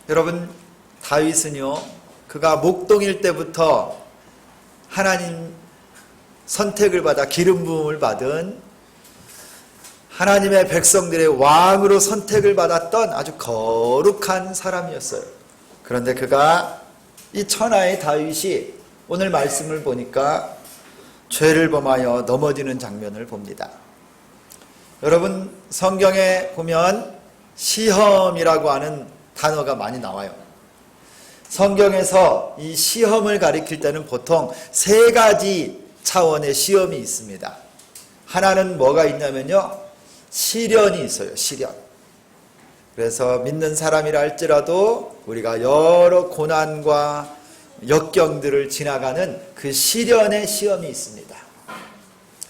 여러분, 다윗은요, 그가 목동일 때부터 하나님 선택을 받아 기름 부음을 받은 하나님의 백성들의 왕으로 선택을 받았던 아주 거룩한 사람이었어요. 그런데 그가 이 천하의 다윗이 오늘 말씀을 보니까 죄를 범하여 넘어지는 장면을 봅니다. 여러분, 성경에 보면 시험이라고 하는 단어가 많이 나와요. 성경에서 이 시험을 가리킬 때는 보통 세 가지 차원의 시험이 있습니다. 하나는 뭐가 있냐면요, 시련이 있어요. 시련. 그래서 믿는 사람이라 할지라도 우리가 여러 고난과 역경들을 지나가는 그 시련의 시험이 있습니다.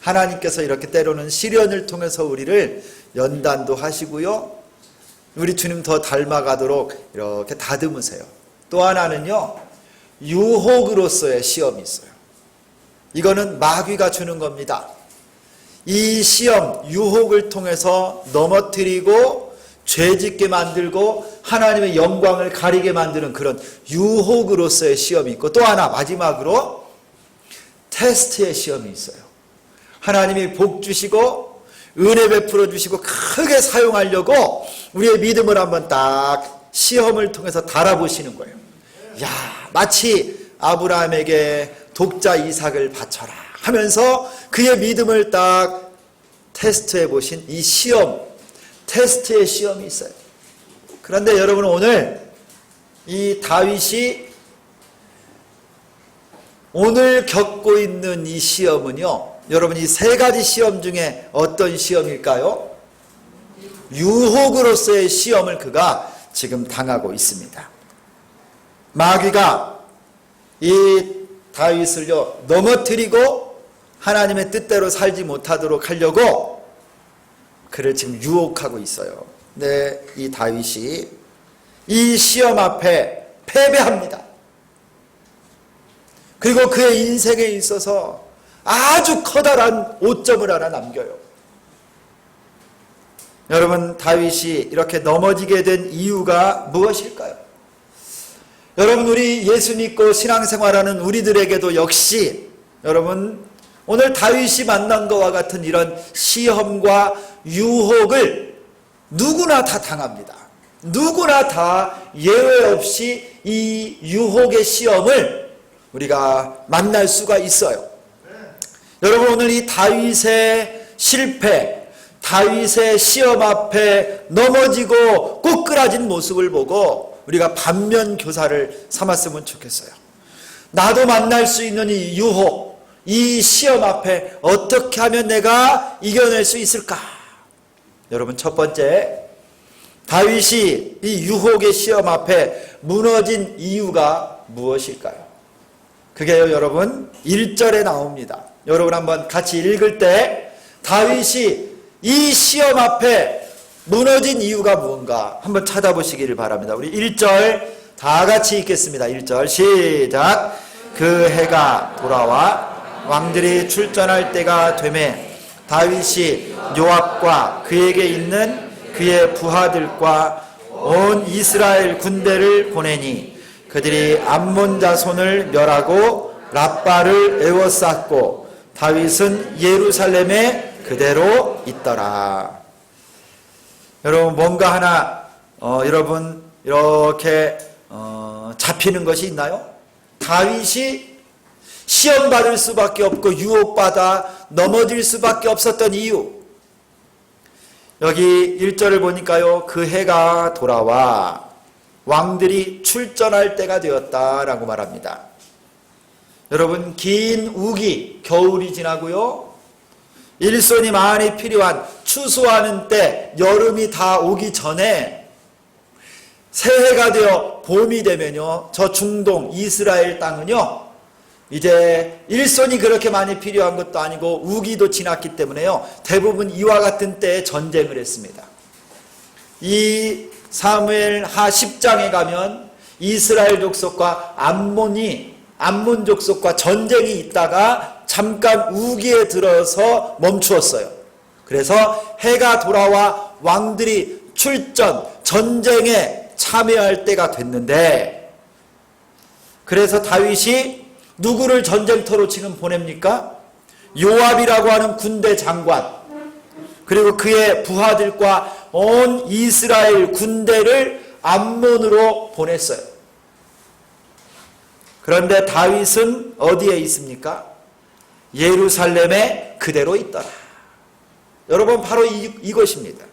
하나님께서 이렇게 때로는 시련을 통해서 우리를 연단도 하시고요, 우리 주님 더 닮아가도록 이렇게 다듬으세요. 또 하나는요, 유혹으로서의 시험이 있어요. 이거는 마귀가 주는 겁니다. 이 시험, 유혹을 통해서 넘어뜨리고 죄짓게 만들고 하나님의 영광을 가리게 만드는 그런 유혹으로서의 시험이 있고, 또 하나 마지막으로 테스트의 시험이 있어요. 하나님이 복 주시고 은혜 베풀어 주시고 크게 사용하려고 우리의 믿음을 한번 딱 시험을 통해서 달아보시는 거예요. 야, 마치 아브라함에게 독자 이삭을 바쳐라 하면서 그의 믿음을 딱 테스트해 보신 이 시험, 테스트의 시험이 있어요. 그런데 여러분, 오늘 이 다윗이 오늘 겪고 있는 이 시험은요, 여러분, 이 세 가지 시험 중에 어떤 시험일까요? 유혹으로서의 시험을 그가 지금 당하고 있습니다. 마귀가 이 다윗을요, 넘어뜨리고 하나님의 뜻대로 살지 못하도록 하려고 그를 지금 유혹하고 있어요. 네, 이 다윗이 이 시험 앞에 패배합니다. 그리고 그의 인생에 있어서 아주 커다란 오점을 하나 남겨요. 여러분, 다윗이 이렇게 넘어지게 된 이유가 무엇일까요? 여러분, 우리 예수 믿고 신앙생활하는 우리들에게도 역시 여러분, 오늘 다윗이 만난 것과 같은 이런 시험과 유혹을 누구나 다 당합니다. 누구나 다 예외 없이 이 유혹의 시험을 우리가 만날 수가 있어요. 여러분, 오늘 이 다윗의 실패, 다윗의 시험 앞에 넘어지고 꼬꾸라진 모습을 보고 우리가 반면 교사를 삼았으면 좋겠어요. 나도 만날 수 있는 이 유혹, 이 시험 앞에 어떻게 하면 내가 이겨낼 수 있을까? 여러분, 첫 번째, 다윗이 이 유혹의 시험 앞에 무너진 이유가 무엇일까요? 그게요, 여러분, 1절에 나옵니다. 여러분, 한번 같이 읽을 때 다윗이 이 시험 앞에 무너진 이유가 무언가 한번 찾아보시기를 바랍니다. 우리 1절 다 같이 읽겠습니다. 1절 시작. 그 해가 돌아와 왕들이 출전할 때가 되매 다윗이 요압과 그에게 있는 그의 부하들과 온 이스라엘 군대를 보내니 그들이 암몬 자손을 멸하고 랍바를 에워쌌고 다윗은 예루살렘에 그대로 있더라. 여러분, 뭔가 하나 여러분 이렇게 잡히는 것이 있나요? 다윗이 시험받을 수밖에 없고 유혹받아 넘어질 수밖에 없었던 이유, 여기 1절을 보니까요, 그 해가 돌아와 왕들이 출전할 때가 되었다라고 말합니다. 여러분, 긴 우기, 겨울이 지나고요, 일손이 많이 필요한 추수하는 때, 여름이 다 오기 전에 새해가 되어 봄이 되면요, 저 중동 이스라엘 땅은요, 이제 일손이 그렇게 많이 필요한 것도 아니고 우기도 지났기 때문에요, 대부분 이와 같은 때에 전쟁을 했습니다. 이 사무엘 하 10장에 가면 이스라엘 족속과 암몬 족속과 전쟁이 있다가 잠깐 우기에 들어서 멈추었어요. 그래서 해가 돌아와 왕들이 출전, 전쟁에 참여할 때가 됐는데, 그래서 다윗이 누구를 전쟁터로 지금 보냅니까? 요압이라고 하는 군대 장관, 그리고 그의 부하들과 온 이스라엘 군대를 암몬으로 보냈어요. 그런데 다윗은 어디에 있습니까? 예루살렘에 그대로 있더라. 여러분, 바로 이것입니다.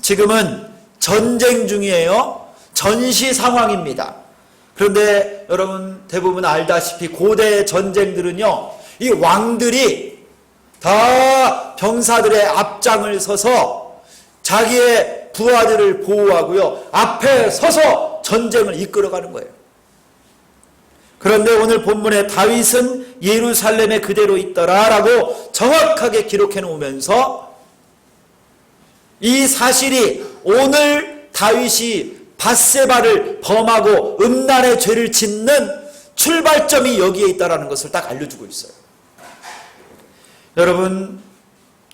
지금은 전쟁 중이에요. 전시 상황입니다. 그런데 여러분 대부분 알다시피 고대 전쟁들은요, 이 왕들이 다 병사들의 앞장을 서서 자기의 부하들을 보호하고요, 앞에 서서 전쟁을 이끌어가는 거예요. 그런데 오늘 본문에 다윗은 예루살렘에 그대로 있더라라고 정확하게 기록해 놓으면서 이 사실이 오늘 다윗이 밧세바를 범하고 음란의 죄를 짓는 출발점이 여기에 있다는 것을 딱 알려주고 있어요. 여러분,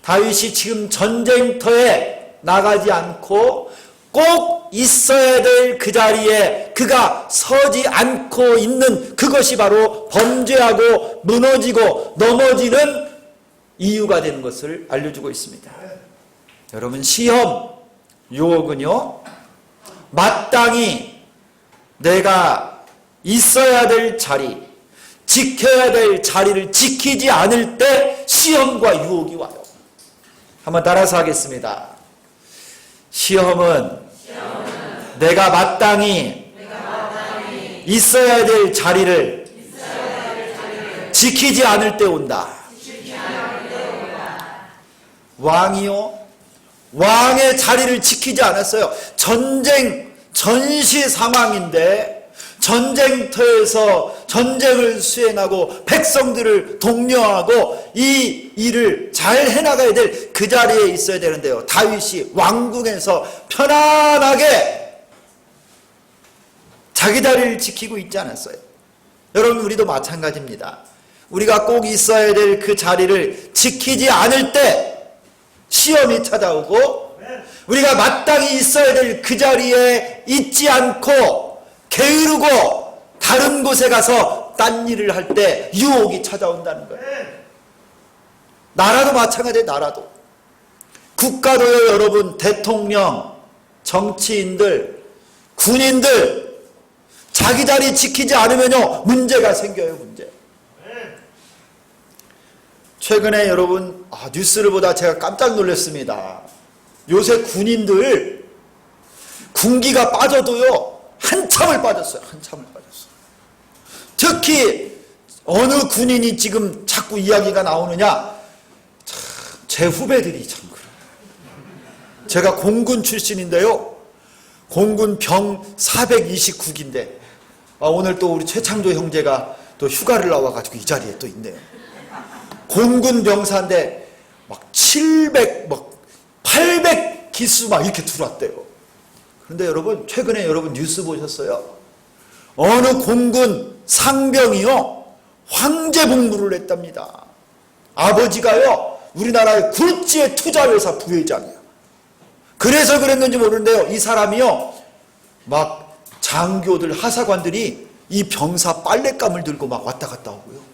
다윗이 지금 전쟁터에 나가지 않고 꼭 있어야 될 그 자리에 그가 서지 않고 있는 그것이 바로 범죄하고 무너지고 넘어지는 이유가 되는 것을 알려주고 있습니다. 여러분, 시험, 유혹은요, 마땅히 내가 있어야 될 자리, 지켜야 될 자리를 지키지 않을 때 시험과 유혹이 와요. 한번 따라서 하겠습니다. 시험은 내가 마땅히 있어야 될 자리를 지키지 않을 때 온다. 왕이요, 왕의 자리를 지키지 않았어요. 전시 상황인데 전쟁터에서 전쟁을 수행하고 백성들을 독려하고 이 일을 잘 해나가야 될 그 자리에 있어야 되는데요, 다윗이 왕궁에서 편안하게 자기 자리를 지키고 있지 않았어요. 여러분, 우리도 마찬가지입니다. 우리가 꼭 있어야 될 그 자리를 지키지 않을 때 시험이 찾아오고, 우리가 마땅히 있어야 될 그 자리에 있지 않고 게으르고 다른 곳에 가서 딴 일을 할 때 유혹이 찾아온다는 거예요. 나라도 마찬가지예요. 나라도. 국가도요, 여러분, 대통령, 정치인들, 군인들 자기 자리 지키지 않으면요, 문제가 생겨요. 문제. 최근에 여러분 뉴스를 보다 제가 깜짝 놀랐습니다. 요새 군인들 군기가 빠져도요, 한참을 빠졌어요. 한참을 빠졌어요. 특히 어느 군인이 지금 자꾸 이야기가 나오느냐, 제 후배들이 참 그래요. 제가 공군 출신인데요, 공군 병 429기인데 오늘 또 우리 최창조 형제가 또 휴가를 나와가지고 이 자리에 또 있네요. 공군 병사인데 막 700, 막 800 기수 막 이렇게 들어왔대요. 그런데 여러분, 최근에 여러분 뉴스 보셨어요? 어느 공군 상병이요, 황제 복무를 했답니다. 아버지가요, 우리나라의 굴지의 투자회사 부회장이에요. 그래서 그랬는지 모르는데요, 이 사람이요, 막 장교들, 하사관들이 이 병사 빨랫감을 들고 막 왔다 갔다 하고요.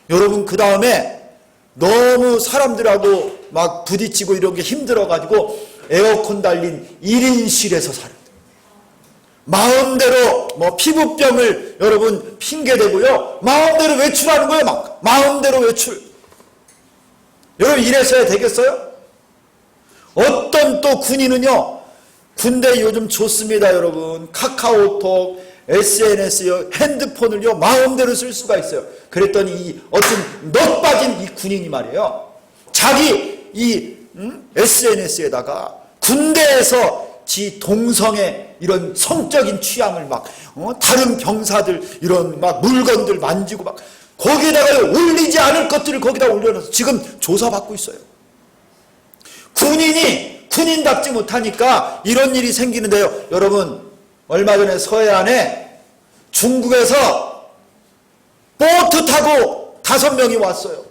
여러분, 그 다음에 너무 사람들하고 막 부딪히고 이런 게 힘들어가지고 에어컨 달린 1인실에서 살아요. 마음대로 뭐 피부병을 여러분 핑계대고요, 마음대로 외출하는 거예요. 막 마음대로 외출. 여러분, 이래서야 되겠어요? 어떤 또 군인은요, 군대 요즘 좋습니다. 여러분, 카카오톡, SNS요, 핸드폰을요 마음대로 쓸 수가 있어요. 그랬더니 이 어떤 넛 빠진 이 군인이 말이에요, 자기 이 SNS에다가 군대에서 지 동성애 이런 성적인 취향을 막 다른 병사들 이런 막 물건들 만지고 막 거기에다가 올리지 않을 것들을 거기다 올려놔서 지금 조사받고 있어요. 군인이 군인답지 못하니까 이런 일이 생기는데요. 여러분, 얼마 전에 서해안에 중국에서 보트 타고 5명이 왔어요.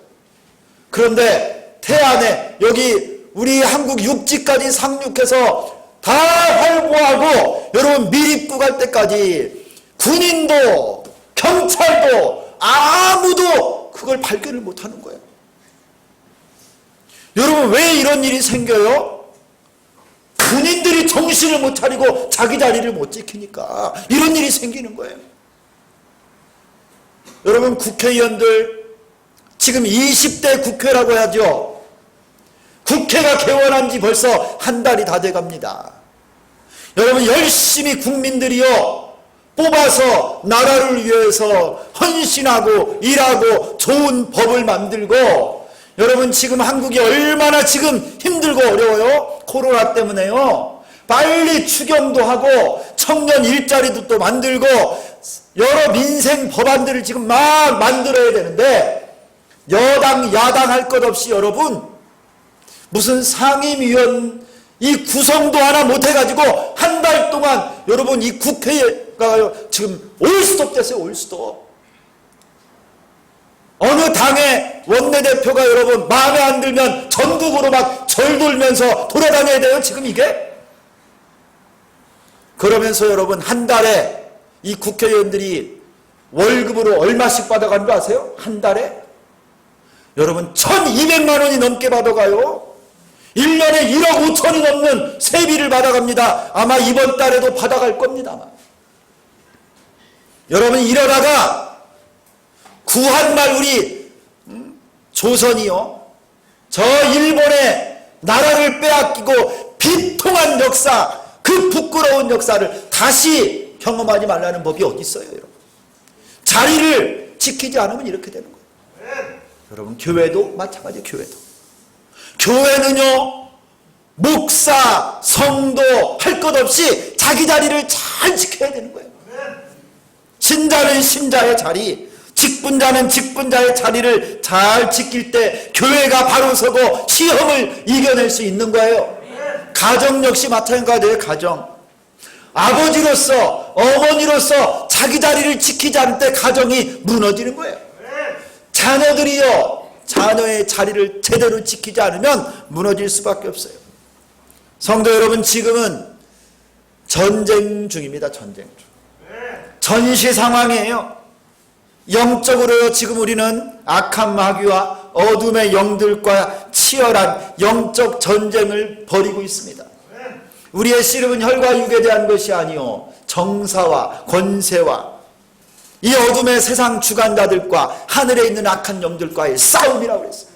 그런데 태안에 여기 우리 한국 육지까지 상륙해서 다 활보하고 여러분 밀입구 갈 때까지 군인도 경찰도 아무도 그걸 발견을 못하는 거예요. 여러분 왜 이런 일이 생겨요? 군인들이 정신을 못 차리고 자기 자리를 못 지키니까 이런 일이 생기는 거예요. 여러분 국회의원들 지금 20대 국회라고 하죠. 국회가 개원한 지 벌써 한 달이 다 돼갑니다. 여러분 열심히 국민들이요 뽑아서 나라를 위해서 헌신하고 일하고 좋은 법을 만들고 여러분 지금 한국이 얼마나 지금 힘들고 어려워요? 코로나 때문에요. 빨리 추경도 하고 청년 일자리도 또 만들고 여러 민생 법안들을 지금 막 만들어야 되는데 여당 야당 할 것 없이 여러분 무슨 상임위원 이 구성도 하나 못해가지고 한 달 동안 여러분 이 국회가 지금 올스톱 됐어요. 올스톱. 어느 당의 원내대표가 여러분 마음에 안 들면 전국으로 막 절돌면서 돌아다녀야 돼요. 지금 이게. 그러면서 여러분 한 달에 이 국회의원들이 월급으로 얼마씩 받아가는 거 아세요? 한 달에? 여러분 1200만 원이 넘게 받아가요. 1년에 1억 5천이 넘는 세비를 받아갑니다. 아마 이번 달에도 받아갈 겁니다. 아마. 여러분 이러다가 구한말 우리 조선이요. 저 일본의 나라를 빼앗기고 비통한 역사 그 부끄러운 역사를 다시 경험하지 말라는 법이 어디 있어요. 여러분. 자리를 지키지 않으면 이렇게 되는 거예요. 여러분 교회도 마찬가지예요. 교회는요 목사 성도 할 것 없이 자기 자리를 잘 지켜야 되는 거예요. 신자는 신자의 자리 직분자는 직분자의 자리를 잘 지킬 때 교회가 바로 서고 시험을 이겨낼 수 있는 거예요. 가정 역시 마찬가지예요. 가정 아버지로서 어머니로서 자기 자리를 지키지 않을 때 가정이 무너지는 거예요. 자녀들이요 자녀의 자리를 제대로 지키지 않으면 무너질 수밖에 없어요. 성도 여러분 지금은 전쟁 중입니다. 전쟁 중. 전시 상황이에요. 영적으로 지금 우리는 악한 마귀와 어둠의 영들과 치열한 영적 전쟁을 벌이고 있습니다. 우리의 씨름은 혈과 육에 대한 것이 아니요 정사와 권세와 이 어둠의 세상 주관자들과 하늘에 있는 악한 영들과의 싸움이라고 그랬어요.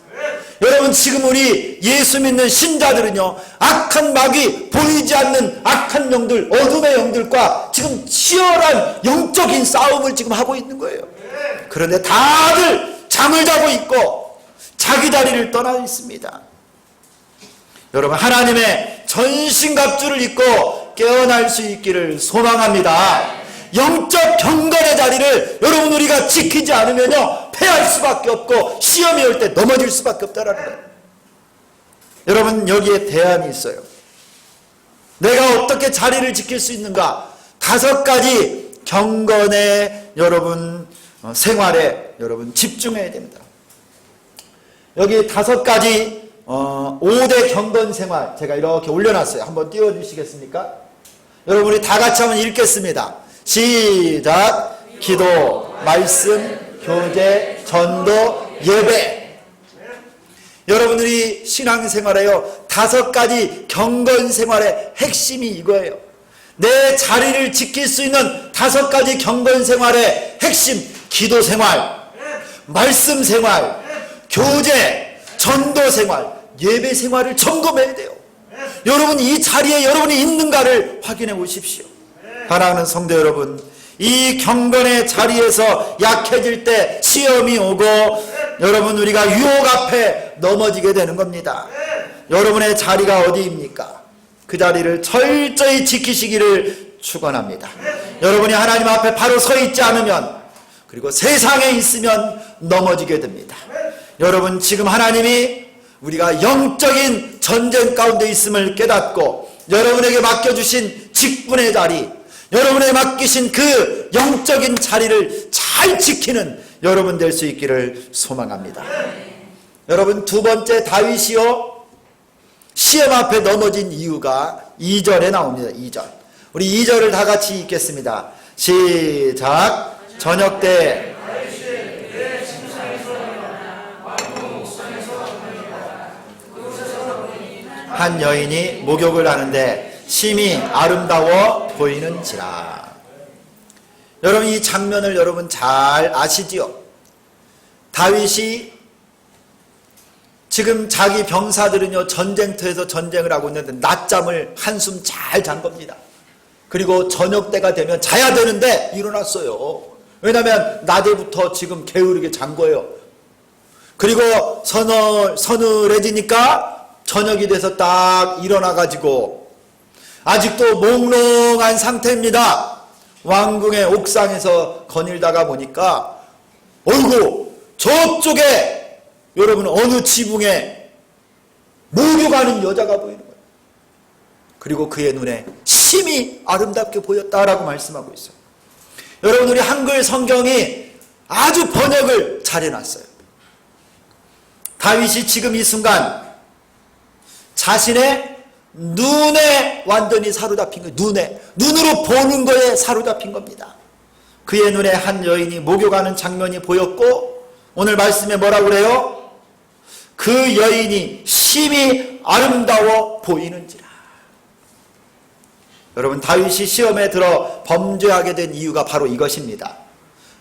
여러분 지금 우리 예수 믿는 신자들은요 악한 마귀 보이지 않는 악한 영들 어둠의 영들과 지금 치열한 영적인 싸움을 지금 하고 있는 거예요. 그런데 다들 잠을 자고 있고 자기 자리를 떠나 있습니다. 여러분 하나님의 전신갑주를 입고 깨어날 수 있기를 소망합니다. 영적 경건의 자리를 여러분 우리가 지키지 않으면요 패할 수밖에 없고 시험이 올 때 넘어질 수밖에 없다라는 거예요. 여러분 여기에 대안이 있어요. 내가 어떻게 자리를 지킬 수 있는가? 5가지 경건의 여러분 생활에 여러분 집중해야 됩니다. 여기 5가지 5대 경건 생활 제가 이렇게 올려놨어요. 한번 띄워주시겠습니까? 여러분이 다 같이 한번 읽겠습니다. 시작. 기도, 말씀, 교제, 전도, 예배. 여러분들이 신앙생활에요 5가지 경건생활의 핵심이 이거예요. 내 자리를 지킬 수 있는 5가지 경건생활의 핵심 기도생활, 말씀생활, 교제, 전도생활, 예배생활을 점검해야 돼요. 여러분 이 자리에 여러분이 있는가를 확인해 보십시오. 사랑하는 성도 여러분 이 경건의 자리에서 약해질 때 시험이 오고 여러분 우리가 유혹 앞에 넘어지게 되는 겁니다. 여러분의 자리가 어디입니까? 그 자리를 철저히 지키시기를 축원합니다. 여러분이 하나님 앞에 바로 서 있지 않으면 그리고 세상에 있으면 넘어지게 됩니다. 여러분 지금 하나님이 우리가 영적인 전쟁 가운데 있음을 깨닫고 여러분에게 맡겨주신 직분의 자리 여러분에게 맡기신 그 영적인 자리를 잘 지키는 여러분 될 수 있기를 소망합니다. 여러분 2번째 다윗이요 시험 앞에 넘어진 이유가 2절에 나옵니다. 2절. 우리 2절을 다 같이 읽겠습니다. 시작. 저녁 때 한 여인이 목욕을 하는데 심히 아름다워 보이는지라. 여러분, 이 장면을 여러분 잘 아시지요? 다윗이 지금 자기 병사들은요 전쟁터에서 전쟁을 하고 있는데 낮잠을 한숨 잘 잔 겁니다. 그리고 저녁 때가 되면 자야 되는데 일어났어요. 왜냐하면 낮에부터 지금 게으르게 잔 거예요. 그리고 서늘해지니까 저녁이 돼서 딱 일어나가지고 아직도 몽롱한 상태입니다. 왕궁의 옥상에서 거닐다가 보니까 어이구, 저쪽에 여러분 어느 지붕에 목욕하는 여자가 보이는 거예요. 그리고 그의 눈에 심히 아름답게 보였다라고 말씀하고 있어요. 여러분, 우리 한글 성경이 아주 번역을 잘 해놨어요. 다윗이 지금 이 순간 자신의 눈에 완전히 사로잡힌 거예요. 눈으로 보는 거에 사로잡힌 겁니다. 그의 눈에 한 여인이 목욕하는 장면이 보였고, 오늘 말씀에 뭐라고 그래요? 그 여인이 심히 아름다워 보이는지라. 여러분, 다윗이 시험에 들어 범죄하게 된 이유가 바로 이것입니다.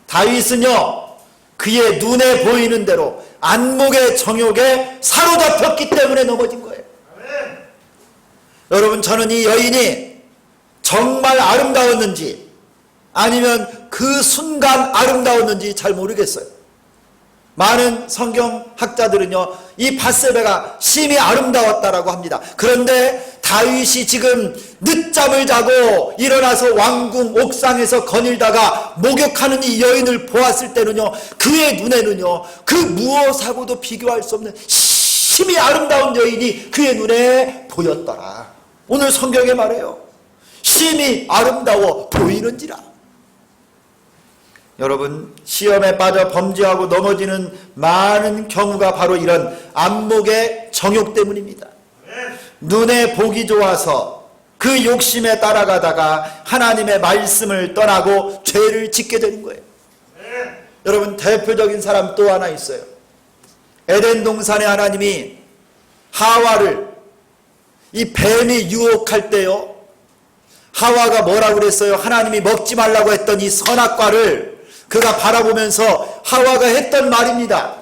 다윗은요 그의 눈에 보이는 대로 안목의 정욕에 사로잡혔기 때문에 넘어진 거예요. 여러분, 저는 이 여인이 정말 아름다웠는지 아니면 그 순간 아름다웠는지 잘 모르겠어요. 많은 성경학자들은요 이 밧세바가 심히 아름다웠다라고 합니다. 그런데 다윗이 지금 늦잠을 자고 일어나서 왕궁 옥상에서 거닐다가 목욕하는 이 여인을 보았을 때는요 그의 눈에는요 그 무엇하고도 비교할 수 없는 심히 아름다운 여인이 그의 눈에 보였더라. 오늘 성경에 말해요. 심히 아름다워 보이는지라. 여러분, 시험에 빠져 범죄하고 넘어지는 많은 경우가 바로 이런 안목의 정욕 때문입니다. 눈에 보기 좋아서 그 욕심에 따라가다가 하나님의 말씀을 떠나고 죄를 짓게 되는 거예요. 여러분, 대표적인 사람 또 하나 있어요. 에덴 동산에 하나님이 하와를 이 뱀이 유혹할 때요 하와가 뭐라고 그랬어요? 하나님이 먹지 말라고 했던 이 선악과를 그가 바라보면서 하와가 했던 말입니다.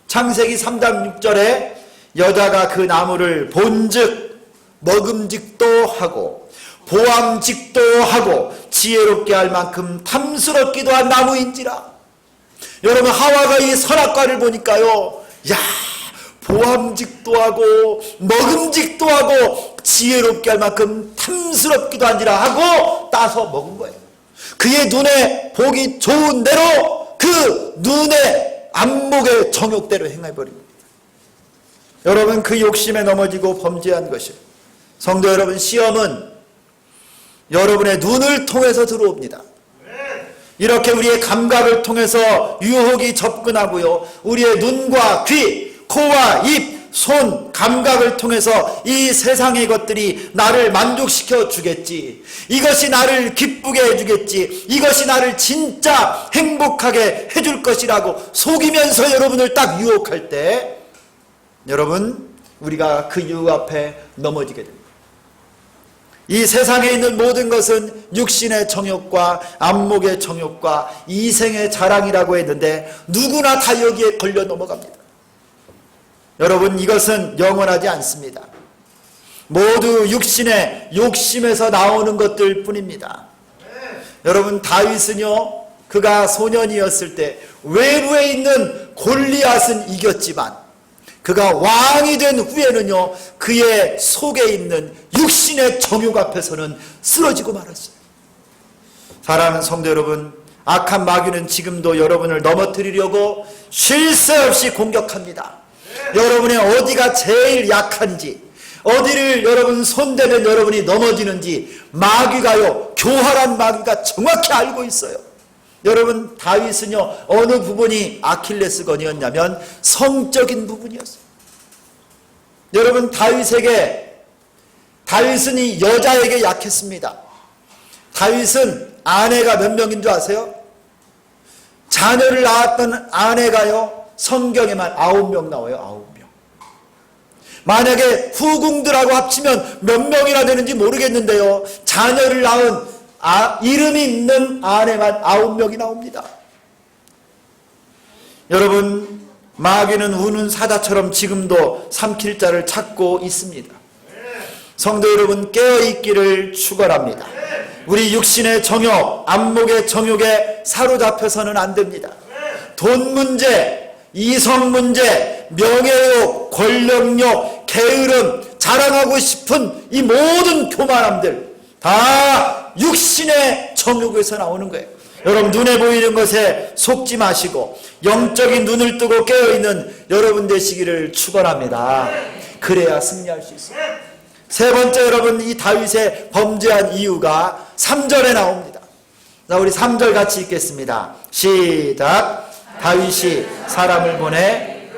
창세기 3장 6절에 여자가 그 나무를 본즉 먹음직도 하고 보암직도 하고 지혜롭게 할 만큼 탐스럽기도 한 나무인지라. 여러분, 하와가 이 선악과를 보니까요 야, 보암직도 하고 먹음직도 하고 지혜롭게 할 만큼 탐스럽기도 한지라 하고 따서 먹은 거예요. 그의 눈에 보기 좋은 대로 그 눈의 안목의 정욕대로 행해버립니다. 여러분, 그 욕심에 넘어지고 범죄한 것이에요. 성도 여러분, 시험은 여러분의 눈을 통해서 들어옵니다. 이렇게 우리의 감각을 통해서 유혹이 접근하고요 우리의 눈과 귀, 코와 입, 손, 감각을 통해서 이 세상의 것들이 나를 만족시켜 주겠지, 이것이 나를 기쁘게 해주겠지, 이것이 나를 진짜 행복하게 해줄 것이라고 속이면서 여러분을 딱 유혹할 때 여러분, 우리가 그 유혹 앞에 넘어지게 됩니다. 이 세상에 있는 모든 것은 육신의 정욕과 안목의 정욕과 이생의 자랑이라고 했는데 누구나 다 여기에 걸려 넘어갑니다. 여러분, 이것은 영원하지 않습니다. 모두 육신의 욕심에서 나오는 것들 뿐입니다. 여러분, 다윗은요 그가 소년이었을 때 외부에 있는 골리앗은 이겼지만 그가 왕이 된 후에는요 그의 속에 있는 육신의 정욕 앞에서는 쓰러지고 말았어요. 사랑하는 성도 여러분, 악한 마귀는 지금도 여러분을 넘어뜨리려고 쉴 새 없이 공격합니다. 여러분의 어디가 제일 약한지, 어디를 여러분 손대면 여러분이 넘어지는지 마귀가요 교활한 마귀가 정확히 알고 있어요. 여러분, 다윗은요 어느 부분이 아킬레스건이었냐면 성적인 부분이었어요. 여러분, 다윗에게 다윗은 이 여자에게 약했습니다. 다윗은 아내가 몇 명인 줄 아세요? 자녀를 낳았던 아내가요, 성경에만 9명 나와요. 9명. 만약에 후궁들하고 합치면 몇 명이나 되는지 모르겠는데요, 자녀를 낳은 이름이 있는 아내만 9명이 나옵니다. 여러분, 마귀는 우는 사자처럼 지금도 삼킬 자를 찾고 있습니다. 성도 여러분, 깨어있기를 축원합니다. 우리 육신의 정욕, 안목의 정욕에 사로잡혀서는 안 됩니다. 돈 문제, 이성 문제, 명예욕, 권력욕, 게으름, 자랑하고 싶은 이 모든 교만함들 다 육신의 정욕에서 나오는 거예요. 여러분, 눈에 보이는 것에 속지 마시고 영적인 눈을 뜨고 깨어있는 여러분 되시기를 축원합니다. 그래야 승리할 수 있어요. 세 번째, 여러분, 이 다윗의 범죄한 이유가 3절에 나옵니다. 자, 우리 3절 같이 읽겠습니다. 시작. 다윗이 사람을 보내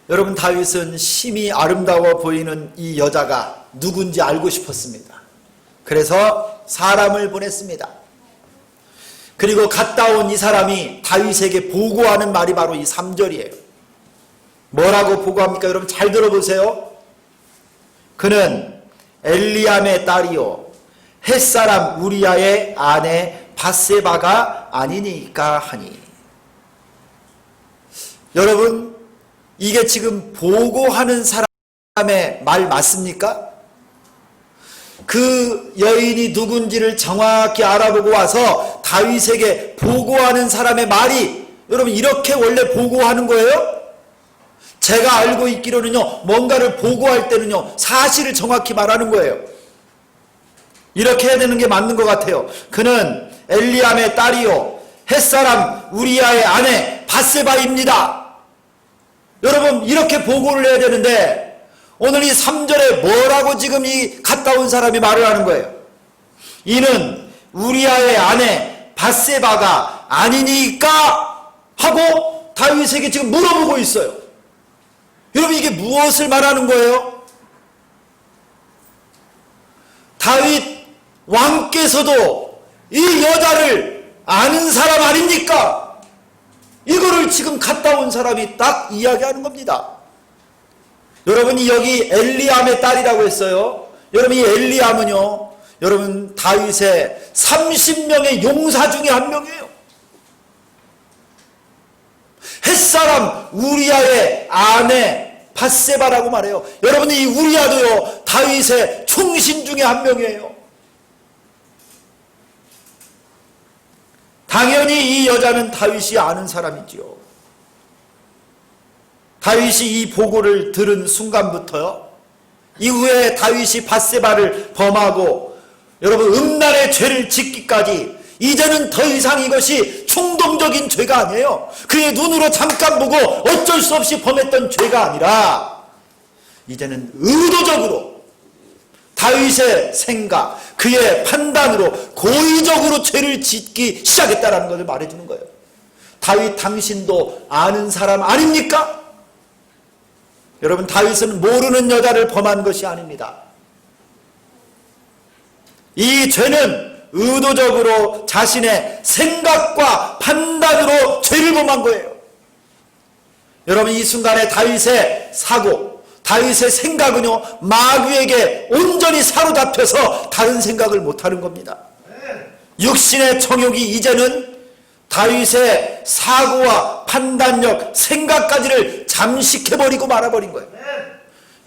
여러분, 다윗은 심히 아름다워 보이는 이 여자가 누군지 알고 싶었습니다. 그래서 사람을 보냈습니다. 그리고 갔다 온 이 사람이 다윗에게 보고하는 말이 바로 이 3절이에요. 뭐라고 보고합니까? 여러분 잘 들어보세요. 그는 엘리암의 딸이요 햇사람 우리아의 아내 밧세바가 아니니까 하니. 여러분, 이게 지금 보고하는 사람의 말 맞습니까? 그 여인이 누군지를 정확히 알아보고 와서 다윗에게 보고하는 사람의 말이, 여러분, 이렇게 원래 보고하는 거예요? 제가 알고 있기로는요, 뭔가를 보고할 때는요, 사실을 정확히 말하는 거예요. 이렇게 해야 되는 게 맞는 것 같아요. 그는 엘리암의 딸이요 햇사람 우리아의 아내 밧세바입니다. 여러분, 이렇게 보고를 해야 되는데 오늘 이 3절에 뭐라고 지금 이 갔다 온 사람이 말을 하는 거예요? 이는 우리아의 아내 밧세바가 아니니까 하고 다윗에게 지금 물어보고 있어요. 여러분, 이게 무엇을 말하는 거예요? 다윗 왕께서도 이 여자를 아는 사람 아닙니까? 이거를 지금 갔다 온 사람이 딱 이야기하는 겁니다. 여러분이 여기 엘리암의 딸이라고 했어요. 여러분, 이 엘리암은요, 여러분 다윗의 30명의 용사 중에 한 명이에요. 햇사람 우리아의 아내 밧세바라고 말해요. 여러분, 이 우리아도요 다윗의 충신 중에 한 명이에요. 당연히 이 여자는 다윗이 아는 사람이지요. 다윗이 이 보고를 들은 순간부터요, 이후에 다윗이 밧세바를 범하고 여러분 음란의 죄를 짓기까지, 이제는 더 이상 이것이 충동적인 죄가 아니에요. 그의 눈으로 잠깐 보고 어쩔 수 없이 범했던 죄가 아니라 이제는 의도적으로 다윗의 생각, 그의 판단으로 고의적으로 죄를 짓기 시작했다는 것을 말해주는 거예요. 다윗, 당신도 아는 사람 아닙니까? 여러분, 다윗은 모르는 여자를 범한 것이 아닙니다. 이 죄는 의도적으로 자신의 생각과 판단으로 죄를 범한 거예요. 여러분, 이 순간에 다윗의 사고, 다윗의 생각은요, 마귀에게 온전히 사로잡혀서 다른 생각을 못하는 겁니다. 육신의 정욕이 이제는 다윗의 사고와 판단력, 생각까지를 잠식해버리고 말아버린 거예요.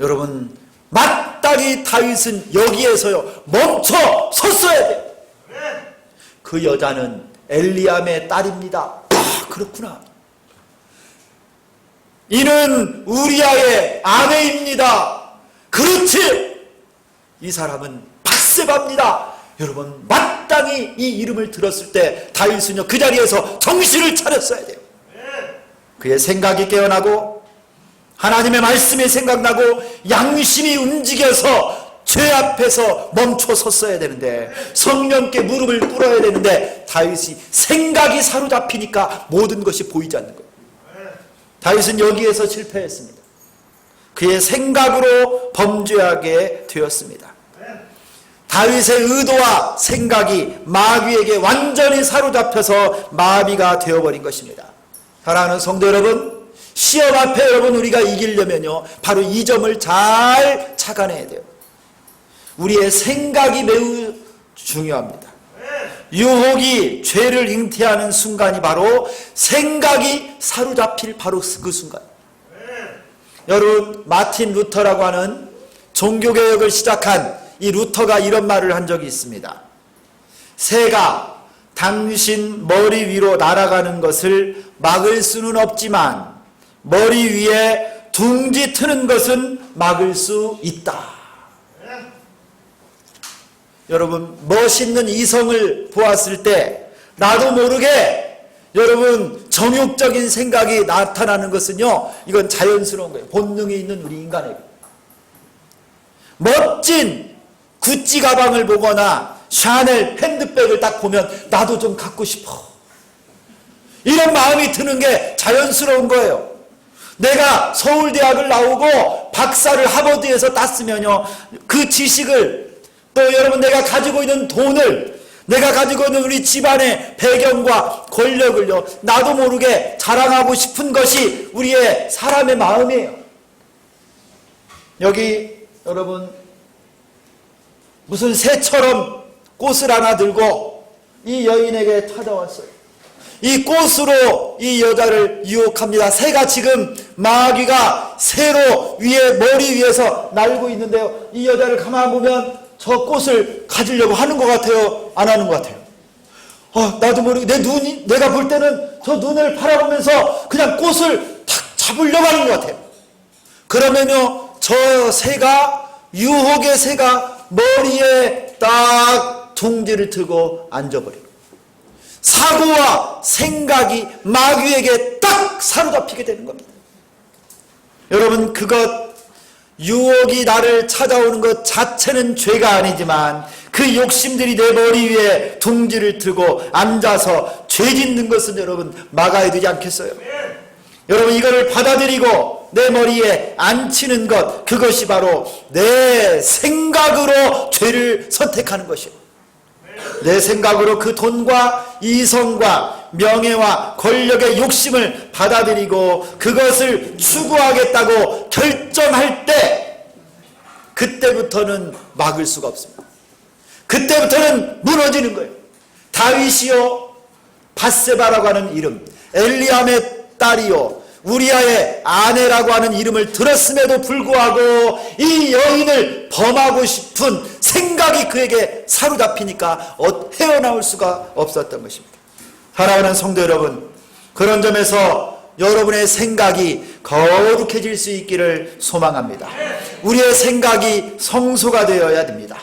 여러분, 마땅히 다윗은 여기에서요 멈춰 섰어야 돼요. 그 여자는 엘리암의 딸입니다. 아, 그렇구나. 이는 우리아의 아내입니다. 그렇지, 이 사람은 밧세바입니다. 여러분, 마땅히 이 이름을 들었을 때 다윗은요 그 자리에서 정신을 차렸어야 돼요. 그의 생각이 깨어나고 하나님의 말씀이 생각나고 양심이 움직여서 죄 앞에서 멈춰 섰어야 되는데, 성령께 무릎을 꿇어야 되는데, 다윗이 생각이 사로잡히니까 모든 것이 보이지 않는 거예요. 다윗은 여기에서 실패했습니다. 그의 생각으로 범죄하게 되었습니다. 다윗의 의도와 생각이 마귀에게 완전히 사로잡혀서 마비가 되어버린 것입니다. 사랑하는 성도 여러분, 시험 앞에 여러분 우리가 이기려면요, 바로 이 점을 잘 착안해야 돼요. 우리의 생각이 매우 중요합니다. 유혹이 죄를 잉태하는 순간이 바로 생각이 사로잡힐 바로 그 순간. 여러분, 마틴 루터라고 하는 종교개혁을 시작한 이 루터가 이런 말을 한 적이 있습니다. 새가 당신 머리 위로 날아가는 것을 막을 수는 없지만 머리 위에 둥지 트는 것은 막을 수 있다. 여러분, 멋있는 이성을 보았을 때 나도 모르게 여러분 정욕적인 생각이 나타나는 것은요, 이건 자연스러운 거예요. 본능이 있는 우리 인간에게. 멋진 구찌 가방을 보거나 샤넬 핸드백을 딱 보면 나도 좀 갖고 싶어, 이런 마음이 드는 게 자연스러운 거예요. 내가 서울대학을 나오고 박사를 하버드에서 땄으면요, 그 지식을, 또 여러분 내가 가지고 있는 돈을, 내가 가지고 있는 우리 집안의 배경과 권력을요, 나도 모르게 자랑하고 싶은 것이 우리의 사람의 마음이에요. 여기 여러분 무슨 새처럼 꽃을 하나 들고 이 여인에게 찾아왔어요. 이 꽃으로 이 여자를 유혹합니다. 새가 지금, 마귀가 새로 머리 위에서 날고 있는데요, 이 여자를 가만 보면 저 꽃을 가지려고 하는 것 같아요? 안 하는 것 같아요? 나도 모르게 내가 볼 때는 저 눈을 바라보면서 그냥 꽃을 탁 잡으려고 하는 것 같아요. 그러면요, 저 새가, 유혹의 새가 머리에 딱 둥지를 트고 앉아버려요. 사고와 생각이 마귀에게 딱 사로잡히게 되는 겁니다. 여러분, 유혹이 나를 찾아오는 것 자체는 죄가 아니지만 그 욕심들이 내 머리 위에 둥지를 트고 앉아서 죄 짓는 것은 여러분 막아야 되지 않겠어요? 여러분, 이거를 받아들이고 내 머리에 앉히는 것, 그것이 바로 내 생각으로 죄를 선택하는 것이에요. 내 생각으로 그 돈과 이성과 명예와 권력의 욕심을 받아들이고 그것을 추구하겠다고 결정할 때, 그때부터는 막을 수가 없습니다. 그때부터는 무너지는 거예요. 다윗이요, 밧세바라고 하는 이름, 엘리암의 딸이요, 우리아의 아내라고 하는 이름을 들었음에도 불구하고 이 여인을 범하고 싶은 생각이 그에게 사로잡히니까 헤어나올 수가 없었던 것입니다. 사랑하는 성도 여러분, 그런 점에서 여러분의 생각이 거룩해질 수 있기를 소망합니다. 우리의 생각이 성소가 되어야 됩니다.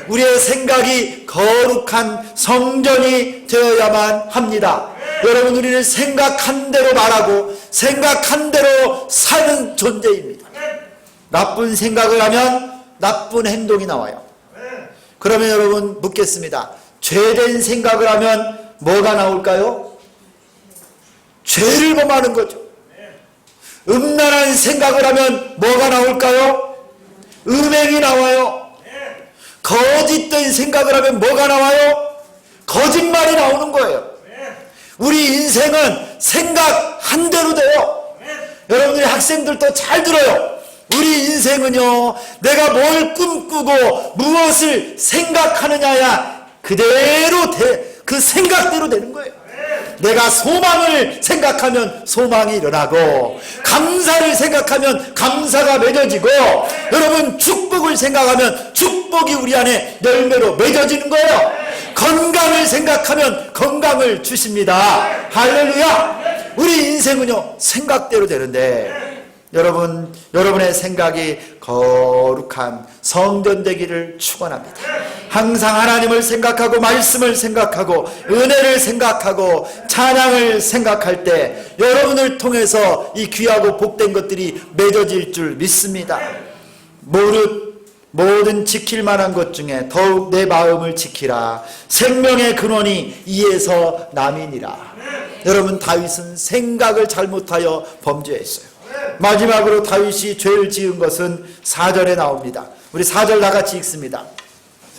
우리의 생각이 거룩한 성전이 되어야만 합니다. 여러분, 우리는 생각한 대로 말하고 생각한 대로 사는 존재입니다. 나쁜 생각을 하면 나쁜 행동이 나와요. 그러면 여러분 묻겠습니다. 죄된 생각을 하면 뭐가 나올까요? 죄를 범하는 거죠. 음란한 생각을 하면 뭐가 나올까요? 음행이 나와요. 거짓된 생각을 하면 뭐가 나와요? 거짓말이 나오는 거예요. 우리 인생은 생각 한 대로 돼요. 여러분들이 학생들도 잘 들어요. 우리 인생은요, 내가 뭘 꿈꾸고 무엇을 생각하느냐야 그대로 그 생각대로 되는 거예요. 내가 소망을 생각하면 소망이 일어나고, 감사를 생각하면 감사가 맺어지고, 여러분 축복을 생각하면 축복이 우리 안에 열매로 맺어지는 거예요. 건강을 생각하면 건강을 주십니다. 할렐루야. 우리 인생은요 생각대로 되는데, 여러분의 생각이 거룩한 성전 되기를 축원합니다. 항상 하나님을 생각하고 말씀을 생각하고 은혜를 생각하고 찬양을 생각할 때 여러분을 통해서 이 귀하고 복된 것들이 맺어질 줄 믿습니다. 무릇 모든 지킬 만한 것 중에 더욱 내 마음을 지키라. 생명의 근원이 이에서 남이니라. 여러분, 다윗은 생각을 잘못하여 범죄했어요. 마지막으로 다윗이 죄를 지은 것은 4절에 나옵니다. 우리 4절 다 같이 읽습니다.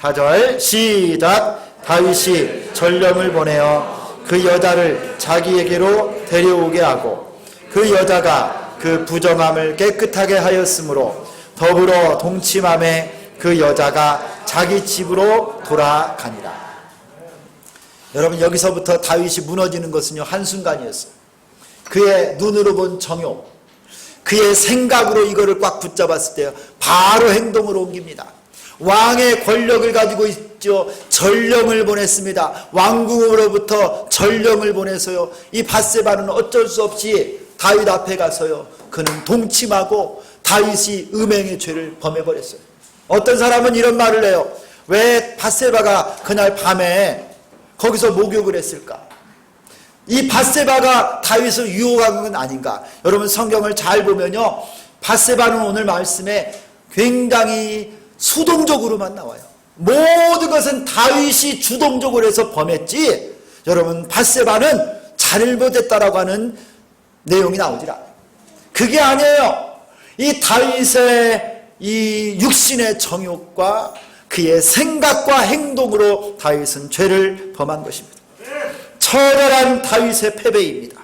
4절 시작. 다윗이 전령을 보내어 그 여자를 자기에게로 데려오게 하고 그 여자가 그 부정함을 깨끗하게 하였으므로 더불어 동침함에 그 여자가 자기 집으로 돌아가니라. 여러분, 여기서부터 다윗이 무너지는 것은요, 한순간이었어요. 그의 눈으로 본 정욕, 그의 생각으로 이거를 꽉 붙잡았을 때 바로 행동으로 옮깁니다. 왕의 권력을 가지고 있죠. 전령을 보냈습니다. 왕궁으로부터 전령을 보내서요, 이 밧세바는 어쩔 수 없이 다윗 앞에 가서요, 그는 동침하고 다윗이 음행의 죄를 범해버렸어요. 어떤 사람은 이런 말을 해요. 왜 밧세바가 그날 밤에 거기서 목욕을 했을까? 이 밧세바가 다윗을 유혹한 건 아닌가? 여러분, 성경을 잘 보면요, 밧세바는 오늘 말씀에 굉장히 수동적으로만 나와요. 모든 것은 다윗이 주동적으로 해서 범했지, 여러분, 밧세바는 잘못했다라고 하는 내용이 나오질 않아요. 그게 아니에요. 이 다윗의 이 육신의 정욕과 그의 생각과 행동으로 다윗은 죄를 범한 것입니다. 처절한 다윗의 패배입니다.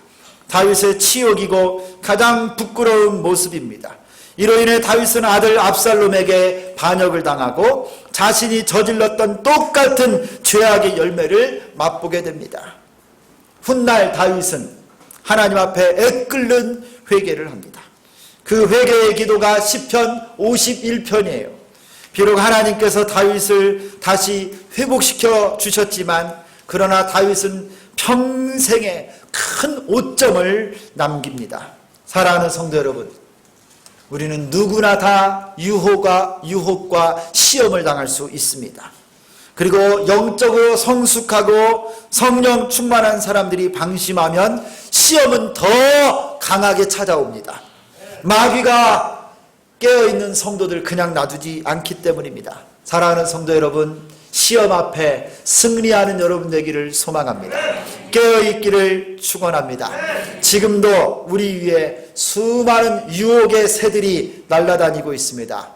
다윗의 치욕이고 가장 부끄러운 모습입니다. 이로 인해 다윗은 아들 압살롬에게 반역을 당하고 자신이 저질렀던 똑같은 죄악의 열매를 맛보게 됩니다. 훗날 다윗은 하나님 앞에 애끓는 회개를 합니다. 그 회개의 기도가 시편 51편이에요. 비록 하나님께서 다윗을 다시 회복시켜 주셨지만, 그러나 다윗은 평생에 큰 오점을 남깁니다. 사랑하는 성도 여러분, 우리는 누구나 다 유혹과 시험을 당할 수 있습니다. 그리고 영적으로 성숙하고 성령 충만한 사람들이 방심하면 시험은 더 강하게 찾아옵니다. 마귀가 깨어있는 성도들 그냥 놔두지 않기 때문입니다. 사랑하는 성도 여러분, 시험 앞에 승리하는 여러분 되기를 소망합니다. 깨어있기를 축원합니다. 지금도 우리 위에 수많은 유혹의 새들이 날아다니고 있습니다.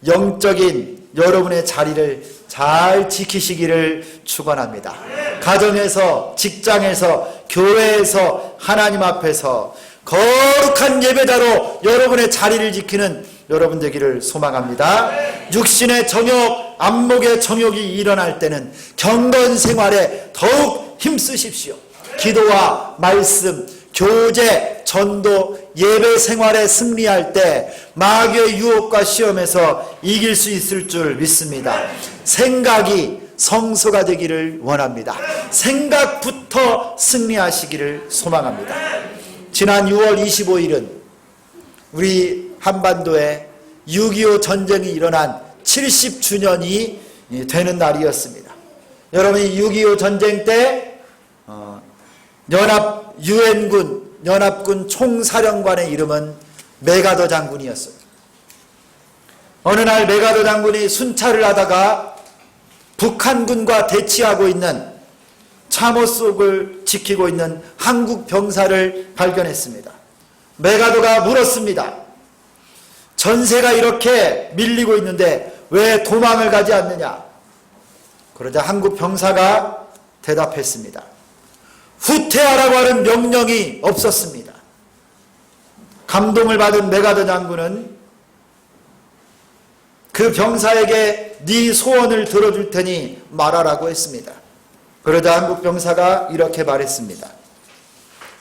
영적인 여러분의 자리를 잘 지키시기를 축원합니다. 가정에서, 직장에서, 교회에서, 하나님 앞에서 거룩한 예배자로 여러분의 자리를 지키는 여러분 되기를 소망합니다. 육신의 정욕, 안목의 정욕이 일어날 때는 경건 생활에 더욱 힘쓰십시오. 기도와 말씀, 교제, 전도, 예배 생활에 승리할 때 마귀의 유혹과 시험에서 이길 수 있을 줄 믿습니다. 생각이 성소가 되기를 원합니다. 생각부터 승리하시기를 소망합니다. 지난 6월 25일은 우리 한반도에 6.25 전쟁이 일어난 70주년이 되는 날이었습니다. 여러분이 6.25 전쟁 때 연합군 총사령관의 이름은 메가더 장군이었어요. 어느 날 메가더 장군이 순찰을 하다가 북한군과 대치하고 있는 참호 속을 지키고 있는 한국 병사를 발견했습니다. 메가더가 물었습니다. 전세가 이렇게 밀리고 있는데 왜 도망을 가지 않느냐? 그러자 한국 병사가 대답했습니다. 후퇴하라고 하는 명령이 없었습니다. 감동을 받은 메가더 장군은 그 병사에게 네 소원을 들어줄 테니 말하라고 했습니다. 그러자 한국 병사가 이렇게 말했습니다.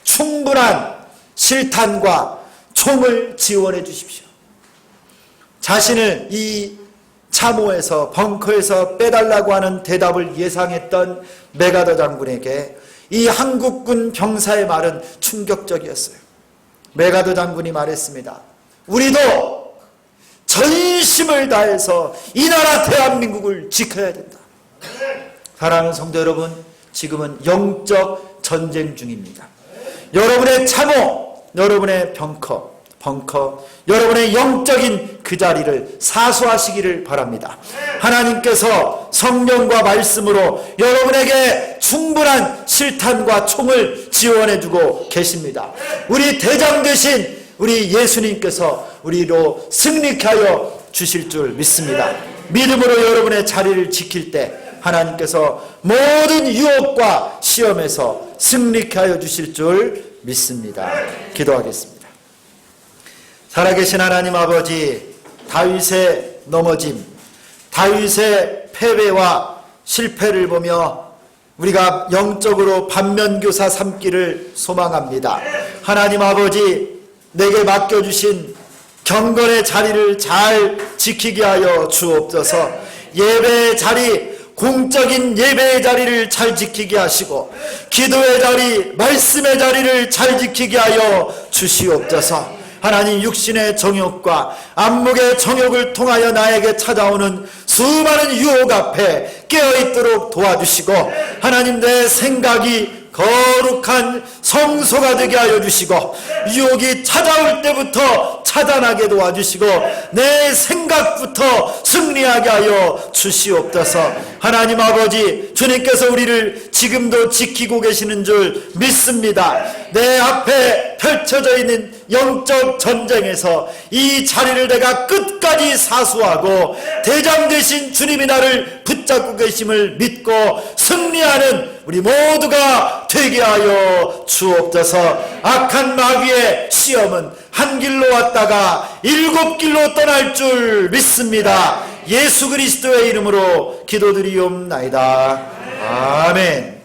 충분한 실탄과 총을 지원해 주십시오. 자신을 이 참호에서 벙커에서 빼달라고 하는 대답을 예상했던 메가더 장군에게 이 한국군 병사의 말은 충격적이었어요. 메가더 장군이 말했습니다. 우리도 전심을 다해서 이 나라 대한민국을 지켜야 된다. 사랑하는 성도 여러분, 지금은 영적 전쟁 중입니다. 여러분의 참호, 여러분의 벙커, 여러분의 영적인 그 자리를 사수하시기를 바랍니다. 하나님께서 성령과 말씀으로 여러분에게 충분한 실탄과 총을 지원해주고 계십니다. 우리 대장 되신 우리 예수님께서 우리로 승리케 하여 주실 줄 믿습니다. 믿음으로 여러분의 자리를 지킬 때 하나님께서 모든 유혹과 시험에서 승리케 하여 주실 줄 믿습니다. 기도하겠습니다. 살아계신 하나님 아버지, 다윗의 넘어짐, 다윗의 패배와 실패를 보며 우리가 영적으로 반면교사 삼기를 소망합니다. 하나님 아버지, 내게 맡겨주신 경건의 자리를 잘 지키게 하여 주옵소서. 예배의 자리, 공적인 예배의 자리를 잘 지키게 하시고 기도의 자리, 말씀의 자리를 잘 지키게 하여 주시옵소서. 하나님, 육신의 정욕과 안목의 정욕을 통하여 나에게 찾아오는 수많은 유혹 앞에 깨어있도록 도와주시고 하나님, 내 생각이 거룩한 성소가 되게 하여 주시고 유혹이 찾아올 때부터 차단하게 도와주시고 내 생각부터 승리하게 하여 주시옵소서. 하나님 아버지, 주님께서 우리를 지금도 지키고 계시는 줄 믿습니다. 내 앞에 펼쳐져 있는 영적 전쟁에서 이 자리를 내가 끝까지 사수하고 대장 되신 주님이 나를 붙잡고 계심을 믿고 승리하는 우리 모두가 되게 하여 주옵소서. 악한 마귀의 시험은 한 길로 왔다가 7길로 떠날 줄 믿습니다. 예수 그리스도의 이름으로 기도드리옵나이다. 아멘.